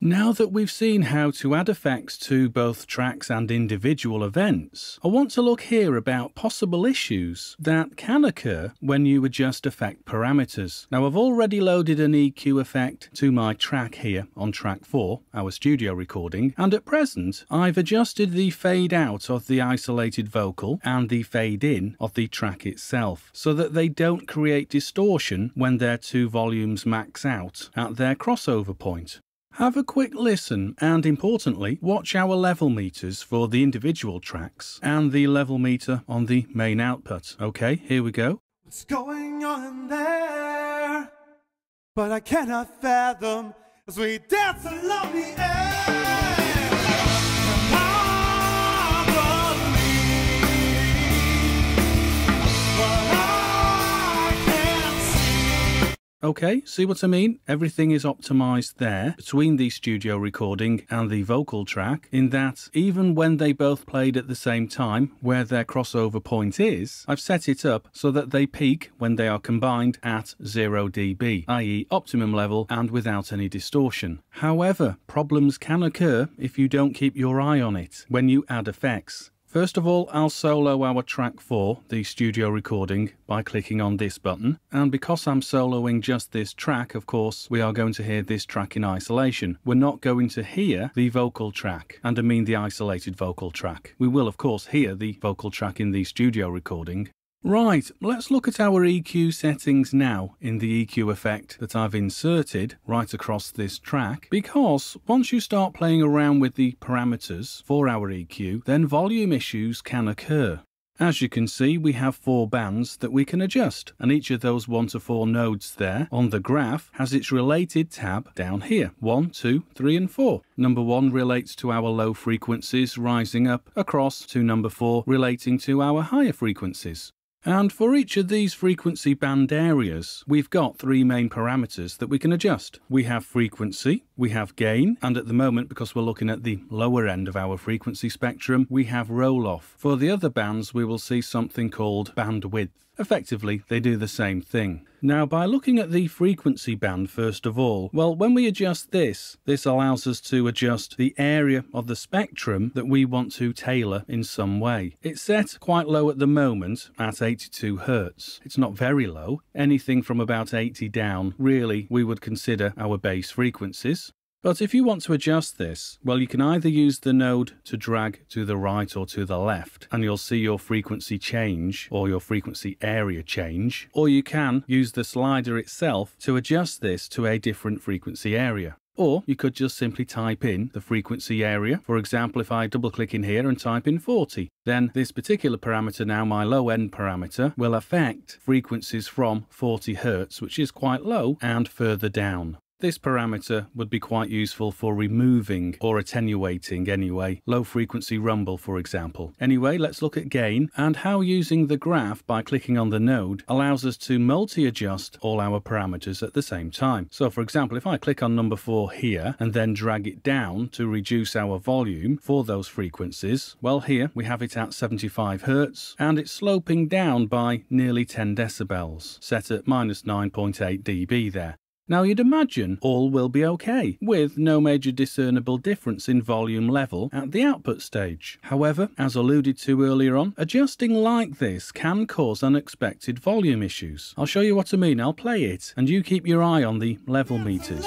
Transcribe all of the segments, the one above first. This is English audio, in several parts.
Now that we've seen how to add effects to both tracks and individual events, I want to look here about possible issues that can occur when you adjust effect parameters. Now I've already loaded an EQ effect to my track here on track 4, our studio recording, and at present I've adjusted the fade out of the isolated vocal and the fade in of the track itself so that they don't create distortion when their two volumes max out at their crossover point. Have a quick listen and, importantly, watch our level meters for the individual tracks and the level meter on the main output. Okay, here we go. What's going on there? But I cannot fathom as we dance along the air. Okay, see what I mean? Everything is optimized there between the studio recording and the vocal track, in that even when they both played at the same time where their crossover point is, I've set it up so that they peak when they are combined at 0 dB, i.e. optimum level and without any distortion. However, problems can occur if you don't keep your eye on it when you add effects. First of all, I'll solo our track 4, the studio recording, by clicking on this button. And because I'm soloing just this track, of course, we are going to hear this track in isolation. We're not going to hear the vocal track, and I mean the isolated vocal track. We will, of course, hear the vocal track in the studio recording. Right, let's look at our EQ settings now in the EQ effect that I've inserted right across this track, because once you start playing around with the parameters for our EQ, then volume issues can occur. As you can see, we have 4 bands that we can adjust, and each of those 1 to 4 nodes there on the graph has its related tab down here, 1, 2, 3 and 4. Number 1 relates to our low frequencies rising up across to number 4 relating to our higher frequencies. And for each of these frequency band areas, we've got 3 main parameters that we can adjust. We have frequency, we have gain, and at the moment, because we're looking at the lower end of our frequency spectrum, we have roll-off. For the other bands, we will see something called bandwidth. Effectively, they do the same thing. Now, by looking at the frequency band first of all, well, when we adjust this allows us to adjust the area of the spectrum that we want to tailor in some way. It's set quite low at the moment at 82 Hz. It's not very low. Anything from about 80 down, really, we would consider our base frequencies. But if you want to adjust this, well, you can either use the node to drag to the right or to the left, and you'll see your frequency change or your frequency area change, or you can use the slider itself to adjust this to a different frequency area. Or you could just simply type in the frequency area. For example, if I double click in here and type in 40, then this particular parameter now, my low end parameter, will affect frequencies from 40 Hz, which is quite low, and further down. This parameter would be quite useful for removing or attenuating anyway, low frequency rumble for example. Anyway, let's look at gain and how using the graph by clicking on the node allows us to multi-adjust all our parameters at the same time. So for example, if I click on number 4 here and then drag it down to reduce our volume for those frequencies, well here we have it at 75 Hz and it's sloping down by nearly 10 decibels, set at minus 9.8 dB there. Now you'd imagine all will be okay, with no major discernible difference in volume level at the output stage. However, as alluded to earlier on, adjusting like this can cause unexpected volume issues. I'll show you what I mean, I'll play it, and you keep your eye on the level meters.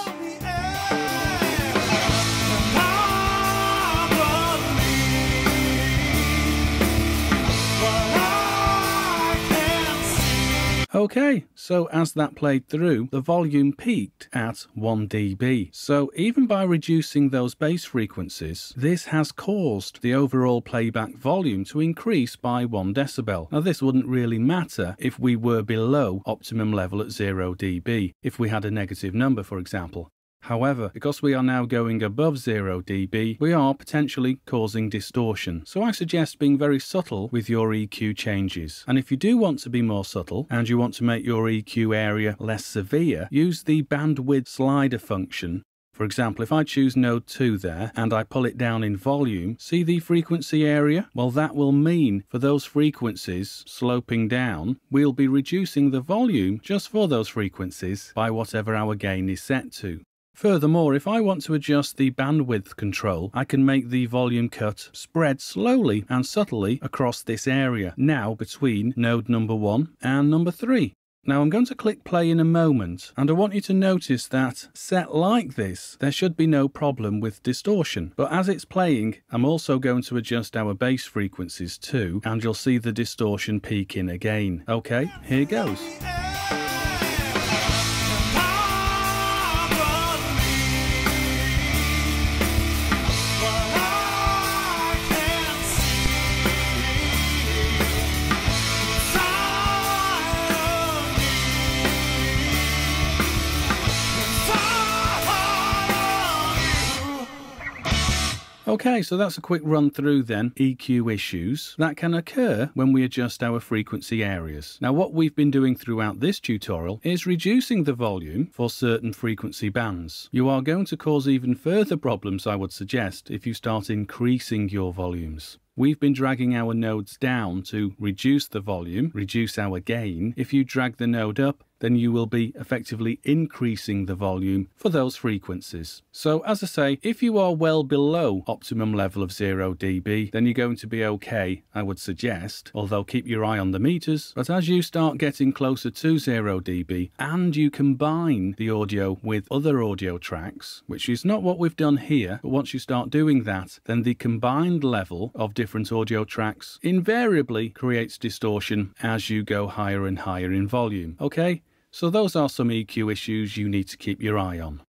Okay, so as that played through, the volume peaked at 1 dB. So even by reducing those bass frequencies, this has caused the overall playback volume to increase by 1 decibel. Now this wouldn't really matter if we were below optimum level at 0 dB, if we had a negative number for example. However, because we are now going above 0 dB, we are potentially causing distortion. So I suggest being very subtle with your EQ changes. And if you do want to be more subtle and you want to make your EQ area less severe, use the bandwidth slider function. For example, if I choose node 2 there and I pull it down in volume, see the frequency area? Well, that will mean for those frequencies sloping down, we'll be reducing the volume just for those frequencies by whatever our gain is set to. Furthermore, if I want to adjust the bandwidth control, I can make the volume cut spread slowly and subtly across this area, now between node number 1 and number 3. Now I'm going to click play in a moment, and I want you to notice that set like this, there should be no problem with distortion. But as it's playing, I'm also going to adjust our bass frequencies too, and you'll see the distortion peak in again. Okay, here goes. Okay, so that's a quick run through then, EQ issues that can occur when we adjust our frequency areas. Now what we've been doing throughout this tutorial is reducing the volume for certain frequency bands. You are going to cause even further problems, I would suggest, if you start increasing your volumes. We've been dragging our nodes down to reduce the volume, reduce our gain. If you drag the node up, then you will be effectively increasing the volume for those frequencies. So as I say, if you are well below optimum level of 0 dB, then you're going to be okay, I would suggest, although keep your eye on the meters. But as you start getting closer to 0 dB and you combine the audio with other audio tracks, which is not what we've done here, but once you start doing that, then the combined level of different audio tracks invariably creates distortion as you go higher and higher in volume. Okay? So those are some EQ issues you need to keep your eye on.